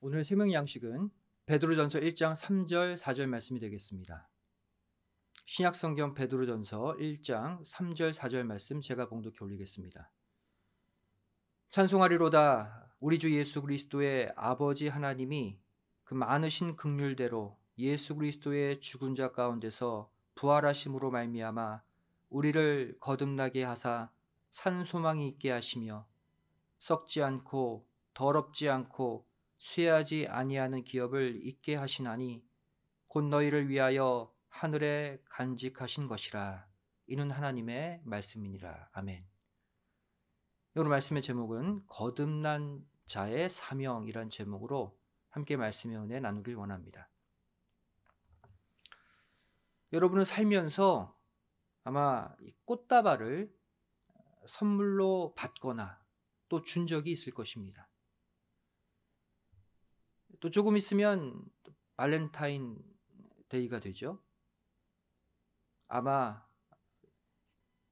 오늘 생명 양식은 베드로전서 1장 3절 4절 말씀이 되겠습니다. 신약 성경 베드로전서 1장 3절 4절 말씀 제가 봉독해 올리겠습니다. 찬송하리로다. 우리 주 예수 그리스도의 아버지 하나님이 그 많으신 긍휼대로 예수 그리스도의 죽은 자 가운데서 부활하심으로 말미암아 우리를 거듭나게 하사 산 소망이 있게 하시며 썩지 않고 더럽지 않고 쇠하지 아니하는 기업을 있게 하시나니 곧 너희를 위하여 하늘에 간직하신 것이라. 이는 하나님의 말씀이니라. 아멘. 오늘 말씀의 제목은 거듭난 자의 사명이란 제목으로 함께 말씀의 은혜 나누길 원합니다. 여러분은 살면서 아마 꽃다발을 선물로 받거나 또 준 적이 있을 것입니다. 또 조금 있으면 발렌타인 데이가 되죠. 아마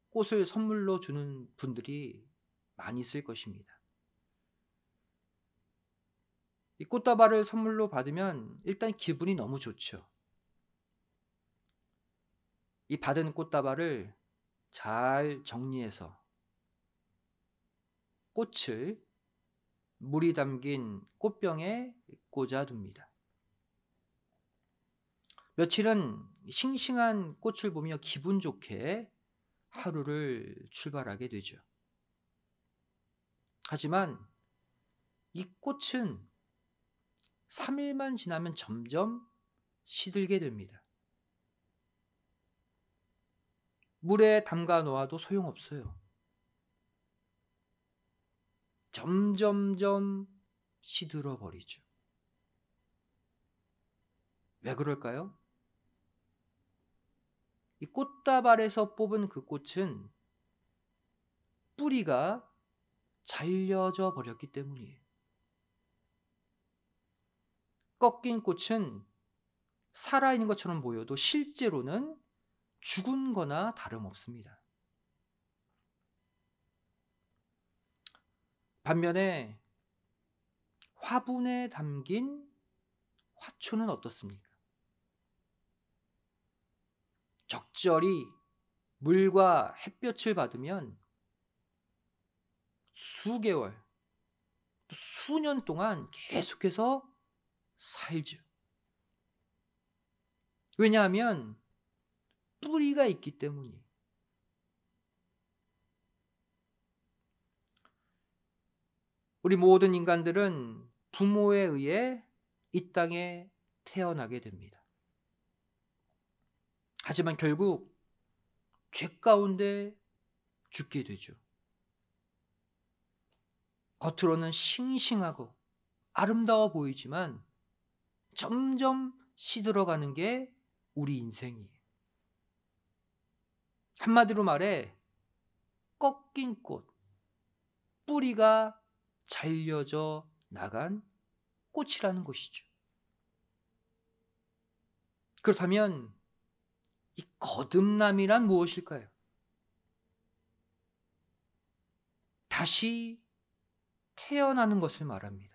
꽃을 선물로 주는 분들이 많이 있을 것입니다. 이 꽃다발을 선물로 받으면 일단 기분이 너무 좋죠. 이 받은 꽃다발을 잘 정리해서 꽃을 물이 담긴 꽃병에 꽂아둡니다. 며칠은 싱싱한 꽃을 보며 기분 좋게 하루를 출발하게 되죠. 하지만 이 꽃은 3일만 지나면 점점 시들게 됩니다. 물에 담가 놓아도 소용없어요. 점점점 시들어 버리죠. 왜 그럴까요? 이 꽃다발에서 뽑은 그 꽃은 뿌리가 잘려져 버렸기 때문이에요. 꺾인 꽃은 살아있는 것처럼 보여도 실제로는 죽은 거나 다름없습니다. 반면에 화분에 담긴 화초는 어떻습니까? 적절히 물과 햇볕을 받으면 수개월, 또 수년 동안 계속해서 살죠. 왜냐하면 뿌리가 있기 때문이에요. 우리 모든 인간들은 부모에 의해 이 땅에 태어나게 됩니다. 하지만 결국 죄 가운데 죽게 되죠. 겉으로는 싱싱하고 아름다워 보이지만 점점 시들어가는 게 우리 인생이에요. 한마디로 말해 꺾인 꽃, 뿌리가 잘려져 나간 꽃이라는 것이죠. 그렇다면 이 거듭남이란 무엇일까요? 다시 태어나는 것을 말합니다.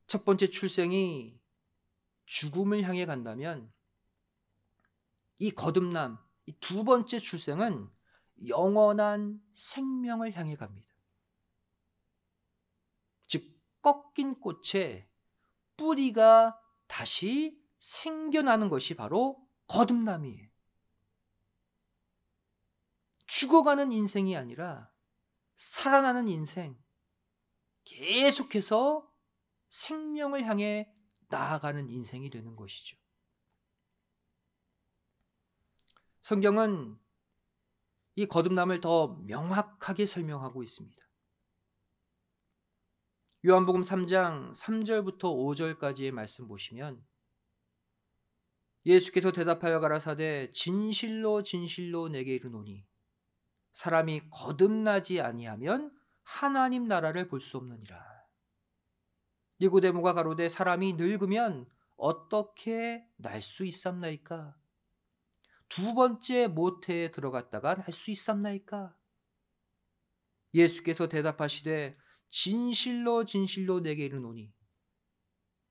첫 번째 출생이 죽음을 향해 간다면 이 거듭남, 이 두 번째 출생은 영원한 생명을 향해 갑니다. 즉 꺾인 꽃에 뿌리가 다시 생겨나는 것이 바로 거듭남이에요. 죽어가는 인생이 아니라 살아나는 인생, 계속해서 생명을 향해 나아가는 인생이 되는 것이죠. 성경은 이 거듭남을 더 명확하게 설명하고 있습니다. 요한복음 3장 3절부터 5절까지의 말씀 보시면 예수께서 대답하여 가라사대 진실로 진실로 내게 이르노니 사람이 거듭나지 아니하면 하나님 나라를 볼 수 없느니라. 니고데모가 가로되 사람이 늙으면 어떻게 날 수 있삼나이까? 두 번째 모태에 들어갔다가 날 수 있삼나이까? 예수께서 대답하시되 진실로 진실로 내게 이르노니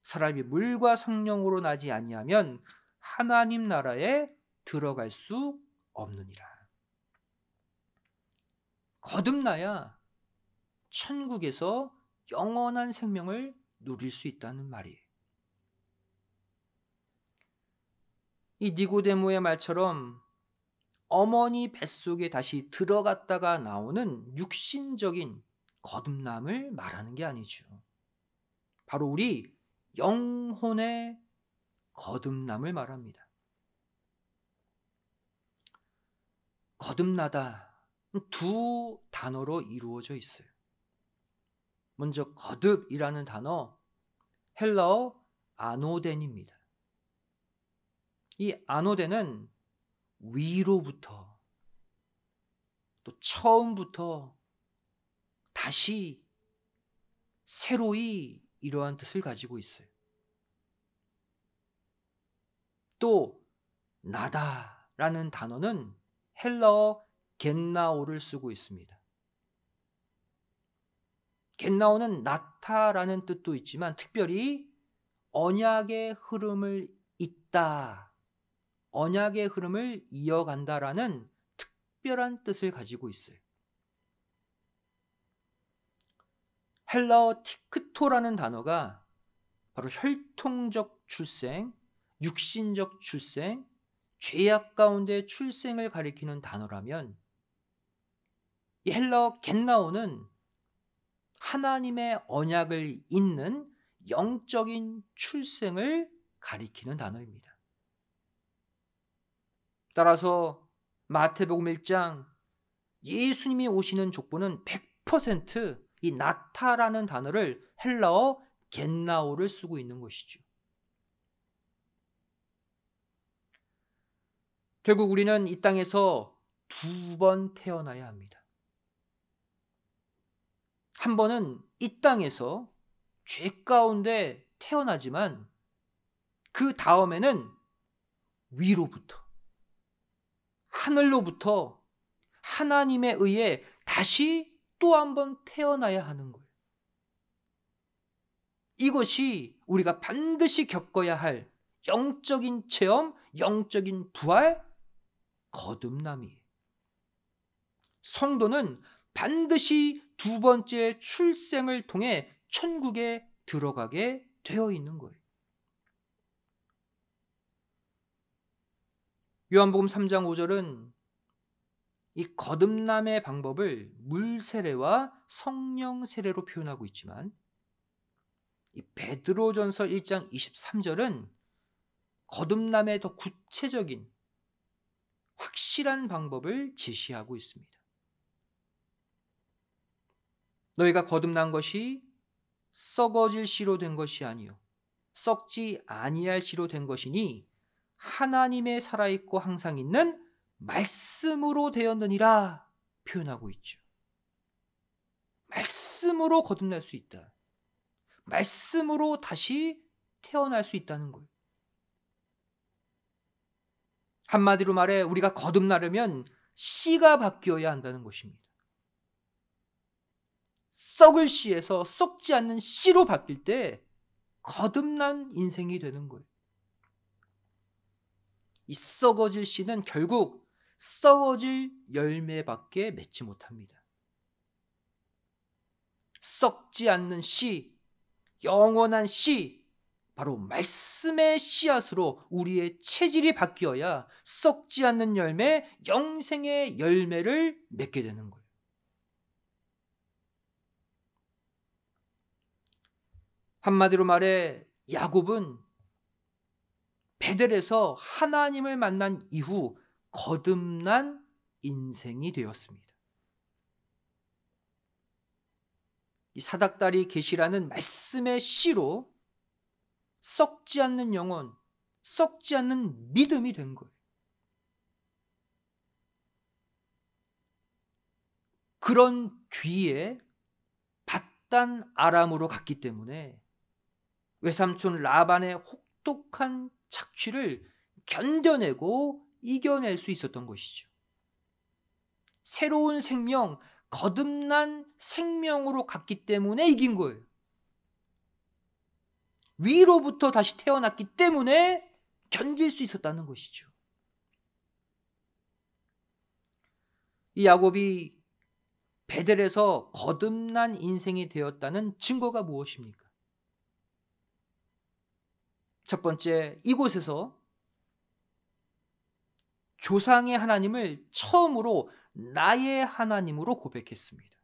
사람이 물과 성령으로 나지 아니하면 하나님 나라에 들어갈 수 없느니라. 거듭나야 천국에서 영원한 생명을 누릴 수 있다는 말이에요. 이 니고데모의 말처럼 어머니 뱃속에 다시 들어갔다가 나오는 육신적인 거듭남을 말하는 게 아니죠. 바로 우리 영혼의 거듭남을 말합니다. 거듭나다 두 단어로 이루어져 있어요. 먼저 거듭이라는 단어, 헬라어 아노덴입니다. 이 아노덴은 위로부터 또 처음부터 다시 새로이 이러한 뜻을 가지고 있어요. 또 나다라는 단어는 헬라어 겟나오를 쓰고 있습니다. 겟나오는 나타라는 뜻도 있지만 특별히 언약의 흐름을 잇다, 언약의 흐름을 이어간다라는 특별한 뜻을 가지고 있어요. 헬라어 티크토라는 단어가 바로 혈통적 출생, 육신적 출생, 죄악 가운데 출생을 가리키는 단어라면 이 헬라어 겟나오는 하나님의 언약을 잇는 영적인 출생을 가리키는 단어입니다. 따라서 마태복음 1장 예수님이 오시는 족보는 100% 이 나타라는 단어를 헬라어 겟나오를 쓰고 있는 것이죠. 결국 우리는 이 땅에서 두 번 태어나야 합니다. 한 번은 이 땅에서 죄 가운데 태어나지만 그 다음에는 위로부터, 하늘로부터 하나님에 의해 다시 또 한 번 태어나야 하는 거예요. 이것이 우리가 반드시 겪어야 할 영적인 체험, 영적인 부활, 거듭남이에요. 성도는 반드시 두 번째 출생을 통해 천국에 들어가게 되어 있는 거예요. 요한복음 3장 5절은 이 거듭남의 방법을 물 세례와 성령 세례로 표현하고 있지만 이 베드로전서 1장 23절은 거듭남의 더 구체적인 확실한 방법을 제시하고 있습니다. 너희가 거듭난 것이 썩어질 씨로 된 것이 아니요 썩지 아니할 씨로 된 것이니 하나님의 살아있고 항상 있는 말씀으로 되었느니라 표현하고 있죠. 말씀으로 거듭날 수 있다. 말씀으로 다시 태어날 수 있다는 거예요. 한마디로 말해 우리가 거듭나려면 씨가 바뀌어야 한다는 것입니다. 썩을 씨에서 썩지 않는 씨로 바뀔 때 거듭난 인생이 되는 거예요. 이 썩어질 씨는 결국 썩어질 열매밖에 맺지 못합니다. 썩지 않는 씨, 영원한 씨, 바로 말씀의 씨앗으로 우리의 체질이 바뀌어야 썩지 않는 열매, 영생의 열매를 맺게 되는 거예요. 한마디로 말해 야곱은 베델에서 하나님을 만난 이후 거듭난 인생이 되었습니다. 이 사닥다리 계시라는 말씀의 씨로 썩지 않는 영혼, 썩지 않는 믿음이 된 거예요. 그런 뒤에 밧단 아람으로 갔기 때문에 외삼촌 라반의 혹독한 착취를 견뎌내고 이겨낼 수 있었던 것이죠. 새로운 생명, 거듭난 생명으로 갔기 때문에 이긴 거예요. 위로부터 다시 태어났기 때문에 견딜 수 있었다는 것이죠. 이 야곱이 베델에서 거듭난 인생이 되었다는 증거가 무엇입니까? 첫 번째, 이곳에서 조상의 하나님을 처음으로 나의 하나님으로 고백했습니다.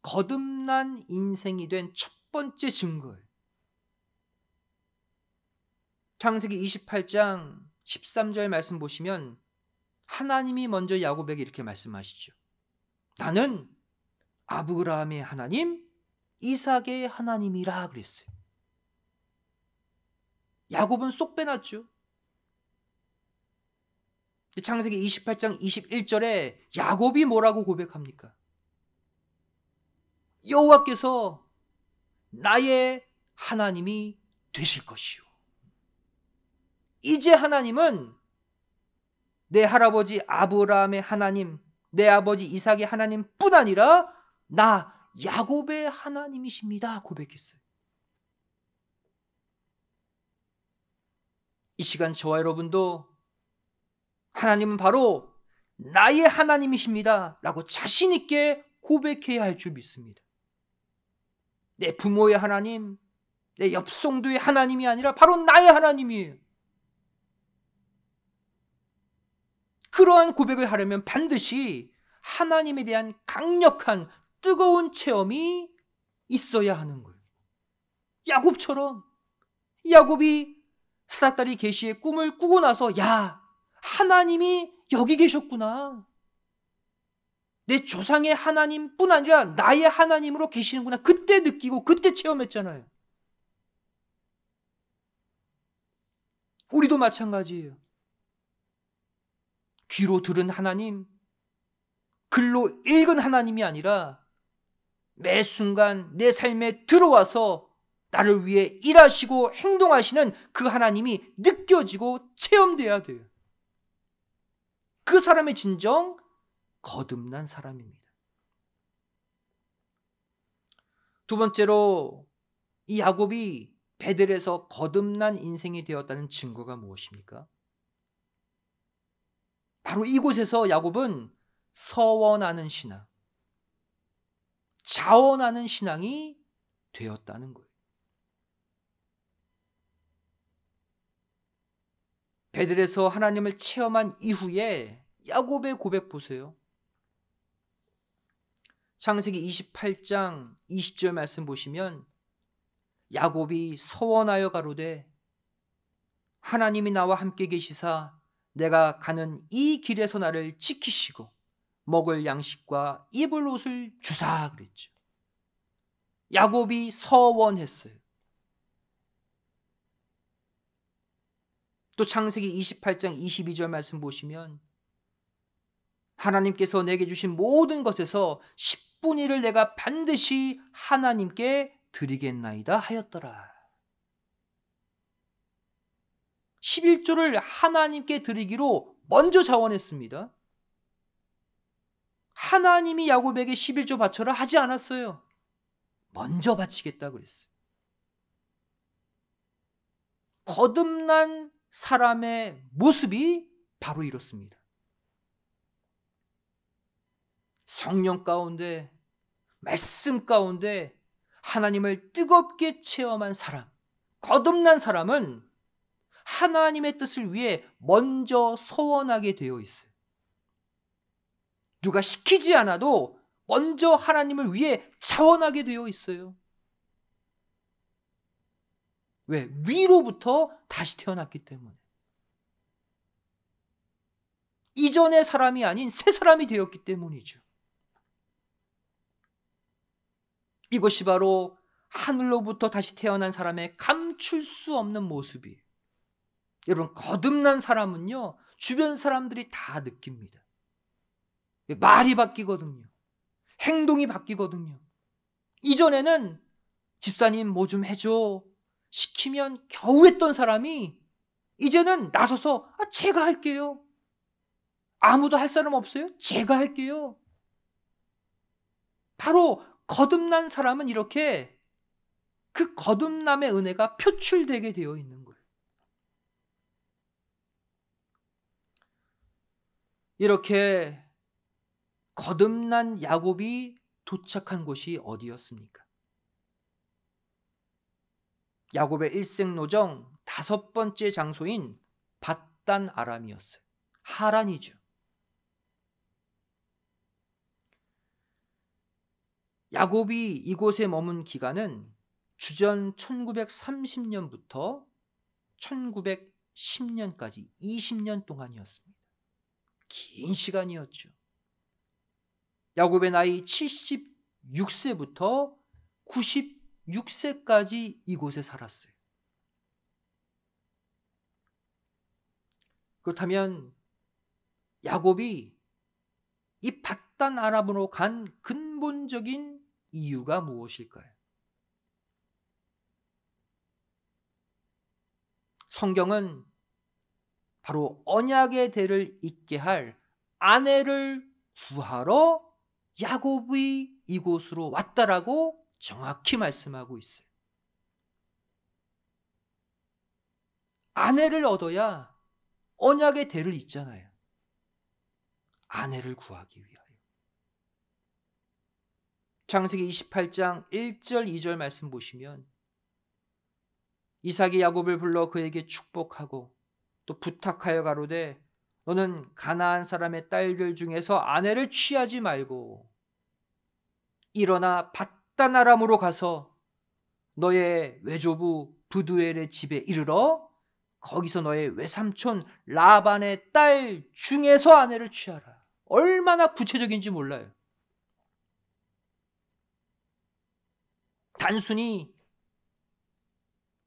거듭난 인생이 된 첫 번째 증거예요. 창세기 28장 13절 말씀 보시면 하나님이 먼저 야곱에게 이렇게 말씀하시죠. 나는 아브라함의 하나님, 이삭의 하나님이라 그랬어요. 야곱은 쏙 빼놨죠. 창세기 28장 21절에 야곱이 뭐라고 고백합니까? 여호와께서 나의 하나님이 되실 것이요. 이제 하나님은 내 할아버지 아브라함의 하나님, 내 아버지 이삭의 하나님뿐 아니라 나 야곱의 하나님이십니다 고백했어요. 이 시간 저와 여러분도 하나님은 바로 나의 하나님이십니다 라고 자신 있게 고백해야 할 줄 믿습니다. 내 부모의 하나님, 내 옆송도의 하나님이 아니라 바로 나의 하나님이에요. 그러한 고백을 하려면 반드시 하나님에 대한 강력한 뜨거운 체험이 있어야 하는 거예요. 야곱처럼 야곱이 스다딸이 계시의 꿈을 꾸고 나서 야, 하나님이 여기 계셨구나. 내 조상의 하나님뿐 아니라 나의 하나님으로 계시는구나. 그때 느끼고 그때 체험했잖아요. 우리도 마찬가지예요. 귀로 들은 하나님, 글로 읽은 하나님이 아니라 매 순간 내 삶에 들어와서 나를 위해 일하시고 행동하시는 그 하나님이 느껴지고 체험돼야 돼요. 그 사람의 진정 거듭난 사람입니다. 두 번째로 이 야곱이 베델에서 거듭난 인생이 되었다는 증거가 무엇입니까? 바로 이곳에서 야곱은 서원하는 신앙, 자원하는 신앙이 되었다는 거예요. 베델에서 하나님을 체험한 이후에 야곱의 고백 보세요. 창세기 28장 20절 말씀 보시면 야곱이 서원하여 가로되 하나님이 나와 함께 계시사 내가 가는 이 길에서 나를 지키시고 먹을 양식과 입을 옷을 주사 그랬죠. 야곱이 서원했어요. 또 창세기 28장 22절 말씀 보시면 하나님께서 내게 주신 모든 것에서 10분의 1을 내가 반드시 하나님께 드리겠나이다 하였더라. 11조를 하나님께 드리기로 먼저 자원했습니다. 하나님이 야곱에게 11조 바쳐라 하지 않았어요. 먼저 바치겠다 그랬어요. 거듭난 사람의 모습이 바로 이렇습니다. 성령 가운데, 말씀 가운데 하나님을 뜨겁게 체험한 사람, 거듭난 사람은 하나님의 뜻을 위해 먼저 서원하게 되어 있어요. 누가 시키지 않아도 먼저 하나님을 위해 자원하게 되어 있어요. 왜? 위로부터 다시 태어났기 때문에. 이전의 사람이 아닌 새 사람이 되었기 때문이죠. 이것이 바로 하늘로부터 다시 태어난 사람의 감출 수 없는 모습이에요. 여러분, 거듭난 사람은요, 주변 사람들이 다 느낍니다. 말이 바뀌거든요. 행동이 바뀌거든요. 이전에는 집사님 뭐 좀 해줘 시키면 겨우 했던 사람이 이제는 나서서 제가 할게요. 아무도 할 사람 없어요? 제가 할게요. 바로 거듭난 사람은 이렇게 그 거듭남의 은혜가 표출되게 되어 있는 거예요. 이렇게 거듭난 야곱이 도착한 곳이 어디였습니까? 야곱의 일생노정 5번째 장소인 밧단 아람이었어요. 하란이죠. 야곱이 이곳에 머문 기간은 주전 1930년부터 1910년까지 20년 동안이었습니다. 긴 시간이었죠. 야곱의 나이 76세부터 96세까지 이곳에 살았어요. 그렇다면 야곱이 이 밧단 아람으로 간 근본적인 이유가 무엇일까요? 성경은 바로 언약의 대를 잇게 할 아내를 구하러 야곱이 이곳으로 왔다라고 정확히 말씀하고 있어요. 아내를 얻어야 언약의 대를 잇잖아요. 아내를 구하기 위하여. 창세기 28장 1절 2절 말씀 보시면 이삭이 야곱을 불러 그에게 축복하고 또 부탁하여 가로되 너는 가나안 사람의 딸들 중에서 아내를 취하지 말고 일어나 밧단 아람으로 가서 너의 외조부 브두엘의 집에 이르러 거기서 너의 외삼촌 라반의 딸 중에서 아내를 취하라. 얼마나 구체적인지 몰라요. 단순히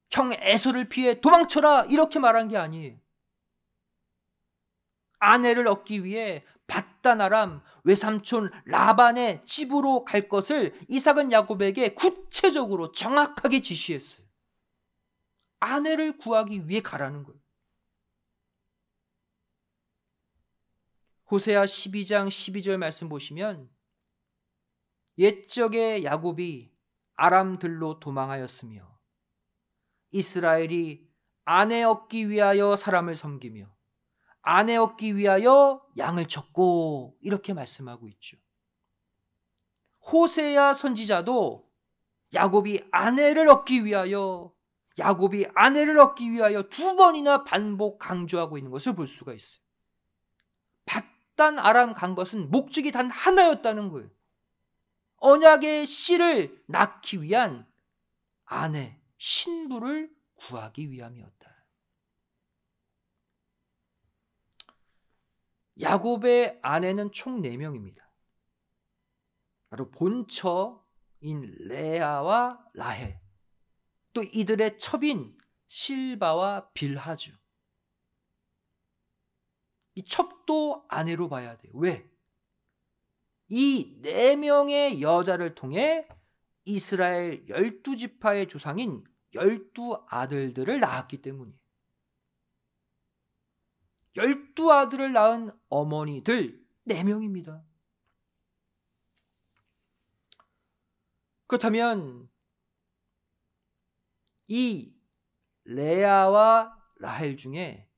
형 에서를 피해 도망쳐라 이렇게 말한 게 아니에요. 아내를 얻기 위해 밧단 아람 외삼촌 라반의 집으로 갈 것을 이삭은 야곱에게 구체적으로 정확하게 지시했어요. 아내를 구하기 위해 가라는 거예요. 호세아 12장 12절 말씀 보시면 옛적에 야곱이 아람들로 도망하였으며 이스라엘이 아내 얻기 위하여 사람을 섬기며 아내 얻기 위하여 양을 쳤고 이렇게 말씀하고 있죠. 호세아 선지자도 야곱이 아내를 얻기 위하여 두 번이나 반복 강조하고 있는 것을 볼 수가 있어요. 밧단 아람 간 것은 목적이 단 하나였다는 거예요. 언약의 씨를 낳기 위한 아내, 신부를 구하기 위함이었다. 야곱의 아내는 총 4명입니다. 바로 본처인 레아와 라헬, 또 이들의 첩인 실바와 빌하죠. 이 첩도 아내로 봐야 돼요. 왜? 이 4명의 여자를 통해 이스라엘 12지파의 조상인 12아들들을 낳았기 때문이에요. 12아들을 낳은 어머니들 4명입니다. 그렇다면 이 레아와 라헬 중에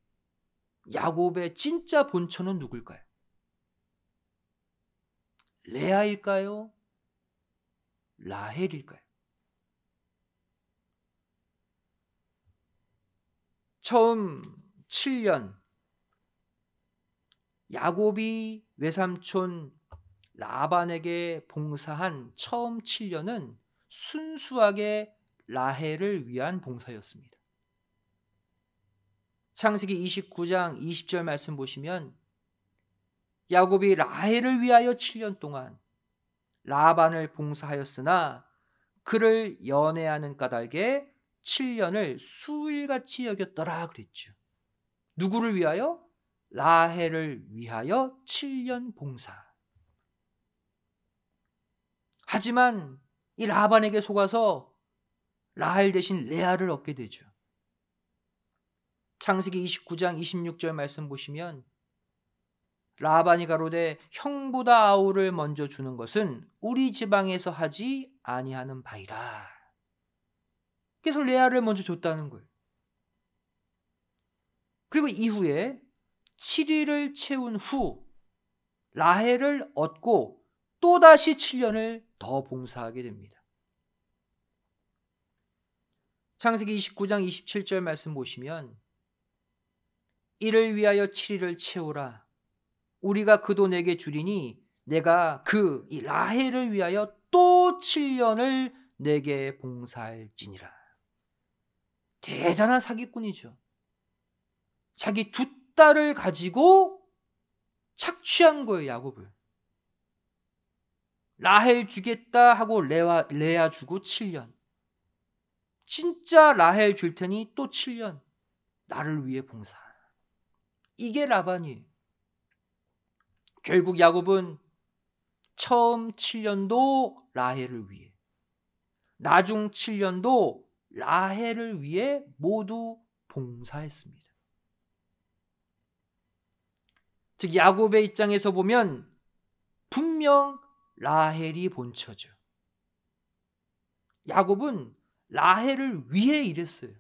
야곱의 진짜 본처는 누굴까요? 레아일까요? 라헬일까요? 처음 7년 야곱이 외삼촌 라반에게 봉사한 처음 7년은 순수하게 라헬을 위한 봉사였습니다. 창세기 29장 20절 말씀 보시면 야곱이 라헬을 위하여 7년 동안 라반을 봉사하였으나 그를 연애하는 까닭에 7년을 수일같이 여겼더라 그랬죠. 누구를 위하여? 라헬을 위하여 7년 봉사. 하지만 이 라반에게 속아서 라헬 대신 레아를 얻게 되죠. 창세기 29장 26절 말씀 보시면 라반이 가로되 형보다 아우를 먼저 주는 것은 우리 지방에서 하지 아니하는 바이라. 그래서 레아를 먼저 줬다는 거예요. 그리고 이후에 7일을 채운 후 라헬을 얻고 또다시 7년을 더 봉사하게 됩니다. 창세기 29장 27절 말씀 보시면 이를 위하여 7일을 채우라. 우리가 그도 내게 주리니 내가 이 라헬을 위하여 또 7년을 내게 봉사할지니라. 대단한 사기꾼이죠. 자기 두 딸을 가지고 착취한 거예요, 야곱을. 라헬 주겠다 하고 레아 주고 7년. 진짜 라헬 줄 테니 또 7년. 나를 위해 봉사하라. 이게 라반이에요. 결국 야곱은 처음 7년도 라헬을 위해, 나중 7년도 라헬을 위해 모두 봉사했습니다. 즉 야곱의 입장에서 보면 분명 라헬이 본처죠. 야곱은 라헬을 위해 일했어요.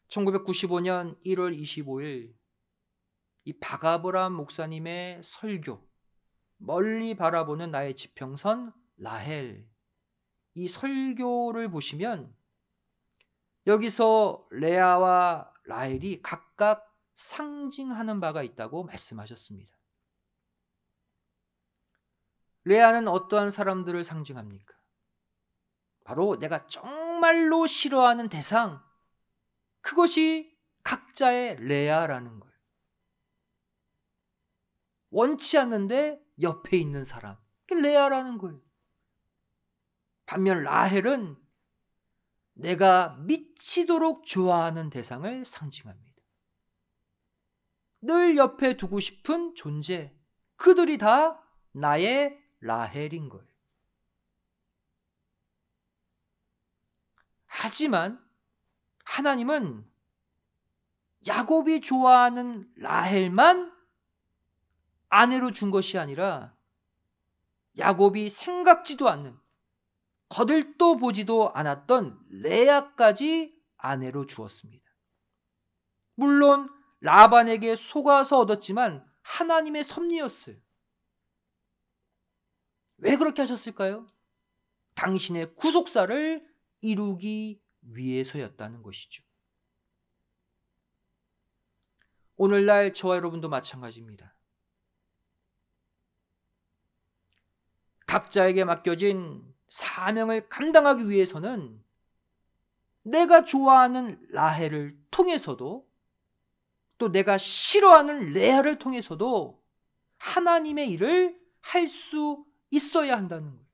1995년 1월 25일 이 박아브람 목사님의 설교, 멀리 바라보는 나의 지평선 라헬, 이 설교를 보시면 여기서 레아와 라헬이 각각 상징하는 바가 있다고 말씀하셨습니다. 레아는 어떠한 사람들을 상징합니까? 바로 내가 정말로 싫어하는 대상, 그것이 각자의 레아라는 거예요. 원치 않는데 옆에 있는 사람, 그게 레아라는 거예요. 반면 라헬은 내가 미치도록 좋아하는 대상을 상징합니다. 늘 옆에 두고 싶은 존재, 그들이 다 나의 라헬인 거예요. 하지만 하나님은 야곱이 좋아하는 라헬만 아내로 준 것이 아니라 야곱이 생각지도 않는, 거들떠 보지도 않았던 레아까지 아내로 주었습니다. 물론 라반에게 속아서 얻었지만 하나님의 섭리였어요. 왜 그렇게 하셨을까요? 당신의 구속사를 이루기 위해서였다는 것이죠. 오늘날 저와 여러분도 마찬가지입니다. 각자에게 맡겨진 사명을 감당하기 위해서는 내가 좋아하는 라헬을 통해서도 또 내가 싫어하는 레아를 통해서도 하나님의 일을 할 수 있어야 한다는 거예요.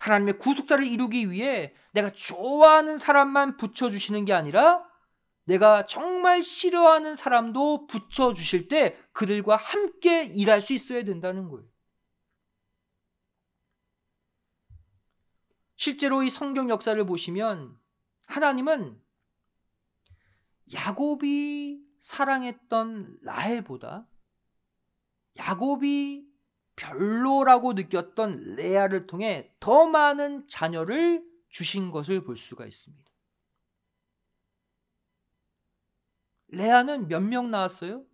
하나님의 구속사를 이루기 위해 내가 좋아하는 사람만 붙여주시는 게 아니라 내가 정말 싫어하는 사람도 붙여주실 때 그들과 함께 일할 수 있어야 된다는 거예요. 실제로 이 성경 역사를 보시면 하나님은 야곱이 사랑했던 라헬보다 야곱이 별로라고 느꼈던 레아를 통해 더 많은 자녀를 주신 것을 볼 수가 있습니다. 레아는 몇 명 낳았어요?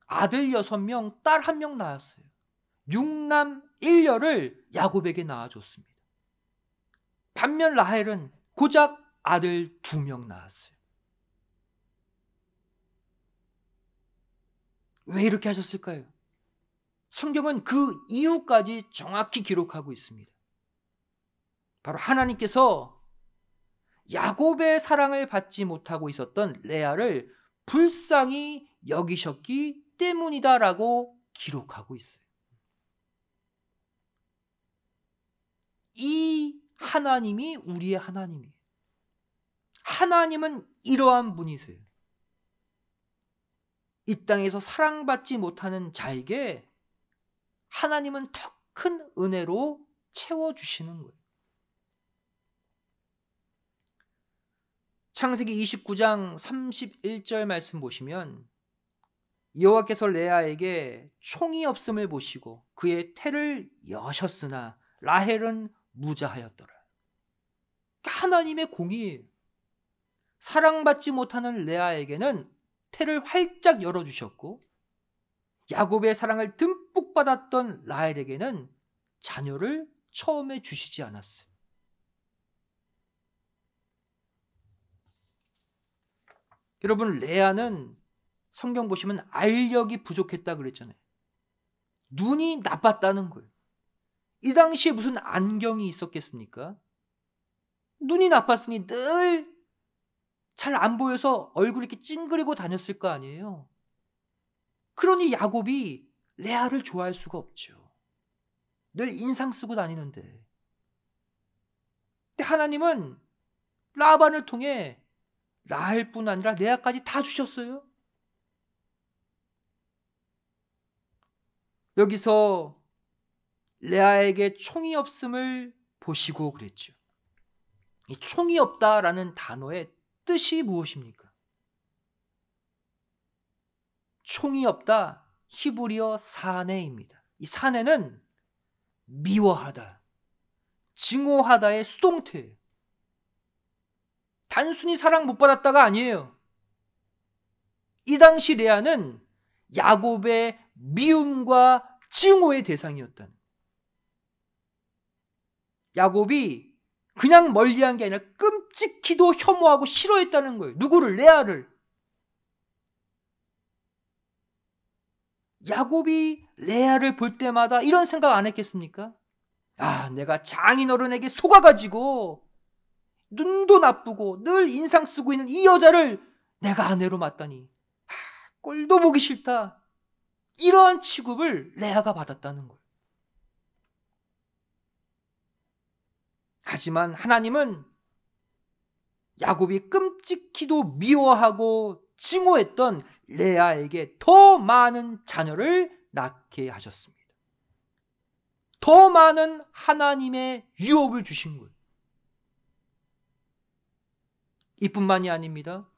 아들 6명, 딸 1명 낳았어요. 6남 1녀를 야곱에게 낳아줬습니다. 반면 라헬은 고작 아들 2명 낳았어요. 왜 이렇게 하셨을까요? 성경은 그 이유까지 정확히 기록하고 있습니다. 바로 하나님께서 야곱의 사랑을 받지 못하고 있었던 레아를 불쌍히 여기셨기 때문이다라고 기록하고 있어요. 이 하나님이 우리의 하나님이에요. 하나님은 이러한 분이세요. 이 땅에서 사랑받지 못하는 자에게 하나님은 더 큰 은혜로 채워주시는 거예요. 창세기 29장 31절 말씀 보시면 여호와께서 레아에게 총이 없음을 보시고 그의 태를 여셨으나 라헬은 무자하였더라. 하나님의 공의예요. 사랑받지 못하는 레아에게는 태를 활짝 열어주셨고 야곱의 사랑을 듬뿍 받았던 라헬에게는 자녀를 처음에 주시지 않았어요. 여러분, 레아는 성경 보시면 알력이 부족했다 그랬잖아요. 눈이 나빴다는 거예요. 이 당시에 무슨 안경이 있었겠습니까? 눈이 나빴으니 늘 잘 안 보여서 얼굴이 이렇게 찡그리고 다녔을 거 아니에요. 그러니 야곱이 레아를 좋아할 수가 없죠. 늘 인상 쓰고 다니는데. 근데 하나님은 라반을 통해 라헬뿐 아니라 레아까지 다 주셨어요. 여기서 레아에게 총이 없음을 보시고 그랬죠. 이 총이 없다라는 단어의 뜻이 무엇입니까? 총이 없다, 히브리어 사네입니다. 이 사네는 미워하다, 증오하다의 수동태예요. 단순히 사랑 못 받았다가 아니에요. 이 당시 레아는 야곱의 미움과 증오의 대상이었다는. 야곱이 그냥 멀리한 게 아니라 끔찍히도 혐오하고 싫어했다는 거예요. 누구를? 레아를. 야곱이 레아를 볼 때마다 이런 생각 안 했겠습니까? 아, 내가 장인어른에게 속아가지고 눈도 나쁘고 늘 인상 쓰고 있는 이 여자를 내가 아내로 맞다니, 꼴도 보기 싫다. 이러한 취급을 레아가 받았다는 거예요. 하지만 하나님은 야곱이 끔찍히도 미워하고 증오했던 레아에게 더 많은 자녀를 낳게 하셨습니다. 더 많은 하나님의 유업을 주신 거예요. 이뿐만이 아닙니다.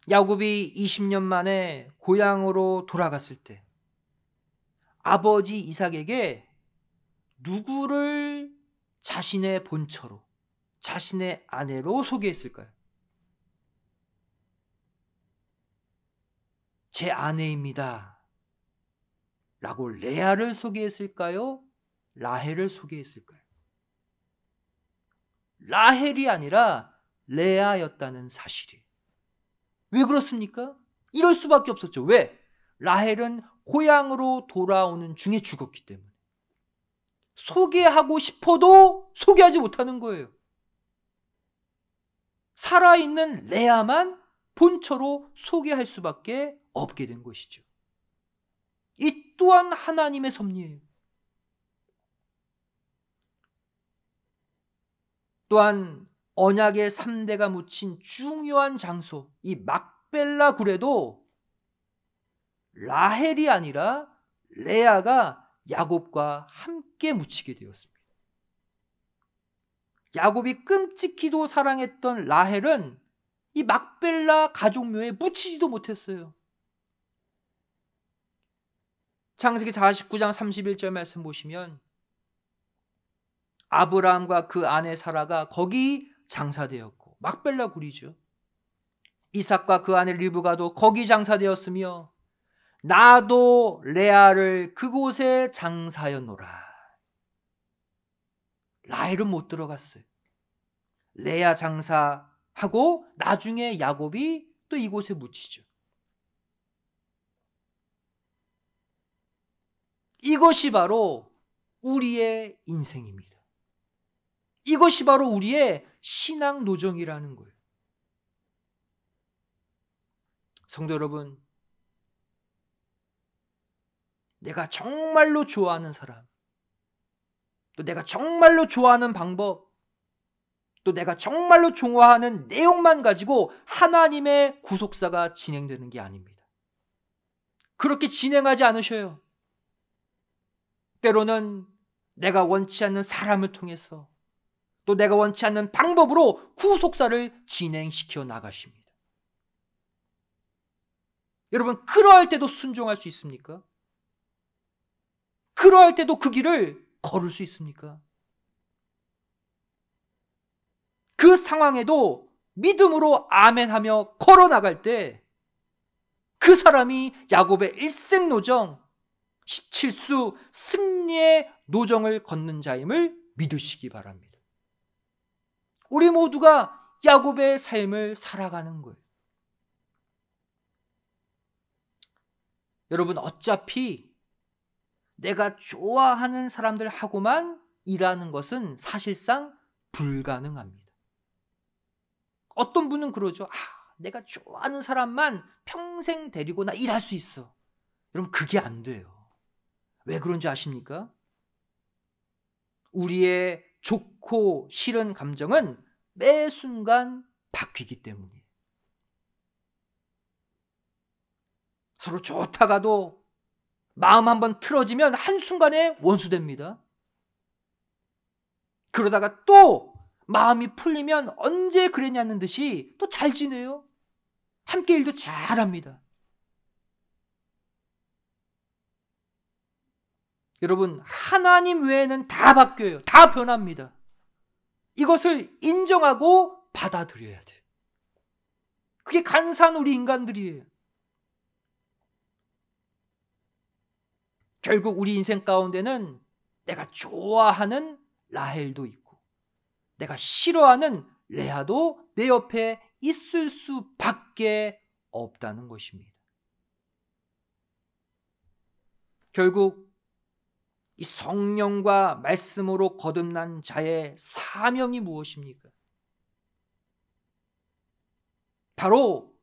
야곱이 20년 만에 고향으로 돌아갔을 때 아버지 이삭에게 누구를 자신의 본처로, 자신의 아내로 소개했을까요? 제 아내입니다 라고 레아를 소개했을까요? 라헬을 소개했을까요? 라헬이 아니라 레아였다는 사실이. 왜 그렇습니까? 이럴 수밖에 없었죠. 왜? 라헬은 고향으로 돌아오는 중에 죽었기 때문에. 소개하고 싶어도 소개하지 못하는 거예요. 살아있는 레아만 본처로 소개할 수밖에 없게 된 것이죠. 이 또한 하나님의 섭리예요. 또한 언약의 3대가 묻힌 중요한 장소, 이 막벨라 굴에도 라헬이 아니라 레아가 야곱과 함께 묻히게 되었습니다. 야곱이 끔찍히도 사랑했던 라헬은 이 막벨라 가족묘에 묻히지도 못했어요. 창세기 49장 31절 말씀 보시면 아브라함과 그 아내 사라가 거기 장사되었고, 막벨라 굴이죠. 이삭과 그 아내 리브가도 거기 장사되었으며 나도 레아를 그곳에 장사하였노라. 라헬은 못 들어갔어요. 레아 장사하고 나중에 야곱이 또 이곳에 묻히죠. 이것이 바로 우리의 인생입니다. 이것이 바로 우리의 신앙 노정이라는 거예요. 성도 여러분, 내가 정말로 좋아하는 사람, 또 내가 정말로 좋아하는 방법, 또 내가 정말로 좋아하는 내용만 가지고 하나님의 구속사가 진행되는 게 아닙니다. 그렇게 진행하지 않으셔요. 때로는 내가 원치 않는 사람을 통해서, 또 내가 원치 않는 방법으로 구속사를 진행시켜 나가십니다. 여러분, 그러할 때도 순종할 수 있습니까? 그러할 때도 그 길을 걸을 수 있습니까? 그 상황에도 믿음으로 아멘하며 걸어나갈 때 그 사람이 야곱의 일생노정 17수 승리의 노정을 걷는 자임을 믿으시기 바랍니다. 우리 모두가 야곱의 삶을 살아가는 거예요. 여러분, 어차피 내가 좋아하는 사람들하고만 일하는 것은 사실상 불가능합니다. 어떤 분은 그러죠. 내가 좋아하는 사람만 평생 데리고 나 일할 수 있어. 여러분, 그게 안 돼요. 왜 그런지 아십니까? 우리의 좋고 싫은 감정은 매 순간 바뀌기 때문이에요. 서로 좋다가도 마음 한번 틀어지면 한순간에 원수됩니다. 그러다가 또 마음이 풀리면 언제 그랬냐는 듯이 또 잘 지내요. 함께 일도 잘합니다. 여러분, 하나님 외에는 다 바뀌어요. 다 변합니다. 이것을 인정하고 받아들여야 돼요. 그게 간사한 우리 인간들이에요. 결국 우리 인생 가운데는 내가 좋아하는 라헬도 있고 내가 싫어하는 레아도 내 옆에 있을 수밖에 없다는 것입니다. 결국 이 성령과 말씀으로 거듭난 자의 사명이 무엇입니까? 바로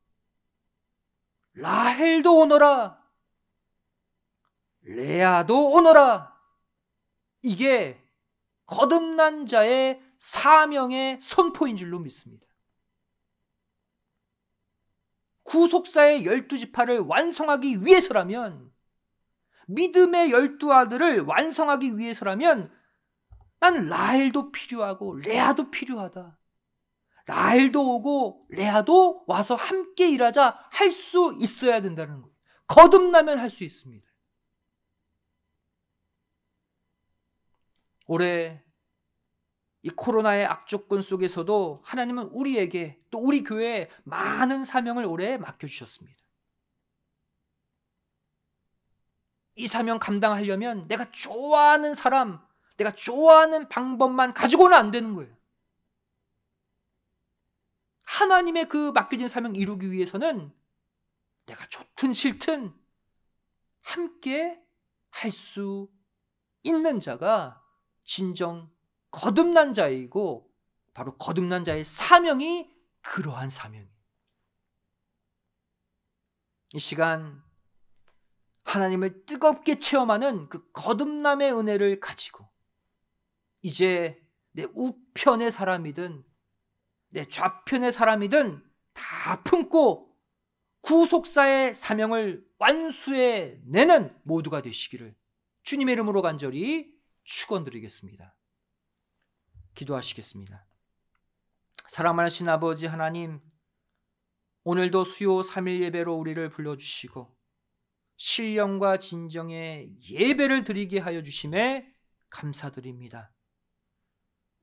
라헬도 오너라, 레아도 오너라. 이게 거듭난 자의 사명의 선포인 줄로 믿습니다. 구속사의 12지파를 완성하기 위해서라면, 믿음의 12아들을 완성하기 위해서라면 난 라헬도 필요하고 레아도 필요하다. 라헬도 오고 레아도 와서 함께 일하자 할 수 있어야 된다는 거예요. 거듭나면 할 수 있습니다. 올해 이 코로나의 악조건 속에서도 하나님은 우리에게 또 우리 교회에 많은 사명을 올해 맡겨주셨습니다. 이 사명 감당하려면 내가 좋아하는 사람, 내가 좋아하는 방법만 가지고는 안 되는 거예요. 하나님의 그 맡겨진 사명 이루기 위해서는 내가 좋든 싫든 함께 할 수 있는 자가 진정 거듭난 자이고, 바로 거듭난 자의 사명이 그러한 사명이에요. 이 시간 하나님을 뜨겁게 체험하는 그 거듭남의 은혜를 가지고 이제 내 우편의 사람이든 내 좌편의 사람이든 다 품고 구속사의 사명을 완수해내는 모두가 되시기를 주님의 이름으로 간절히 축원드리겠습니다. 기도하시겠습니다. 사랑 많으신 아버지 하나님, 오늘도 수요 3일 예배로 우리를 불러주시고 신령과 진정의 예배를 드리게 하여 주심에 감사드립니다.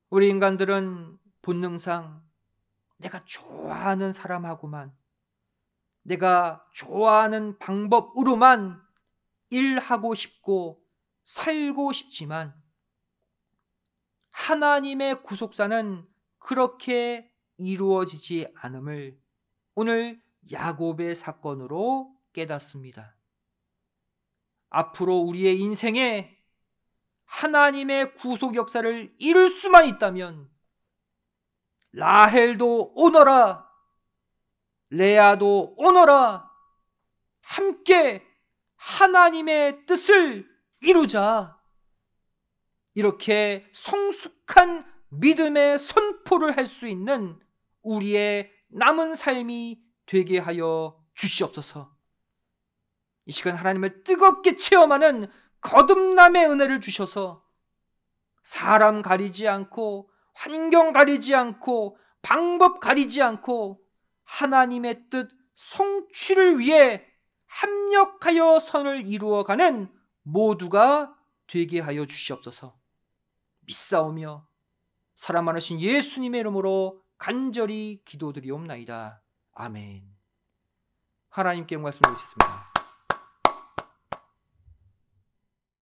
우리 인간들은 본능상 내가 좋아하는 사람하고만, 내가 좋아하는 방법으로만 일하고 싶고 살고 싶지만, 하나님의 구속사는 그렇게 이루어지지 않음을 오늘 야곱의 사건으로 깨닫습니다. 앞으로 우리의 인생에 하나님의 구속 역사를 이룰 수만 있다면 라헬도 오너라, 레아도 오너라, 함께 하나님의 뜻을 이루자. 이렇게 성숙한 믿음의 선포를 할 수 있는 우리의 남은 삶이 되게 하여 주시옵소서. 이 시간 하나님을 뜨겁게 체험하는 거듭남의 은혜를 주셔서 사람 가리지 않고 환경 가리지 않고 방법 가리지 않고 하나님의 뜻 성취를 위해 합력하여 선을 이루어가는 모두가 되게 하여 주시옵소서. 믿사오며 사랑 많으신 예수님의 이름으로 간절히 기도드리옵나이다. 아멘. 하나님께 말씀을 드리겠습니다.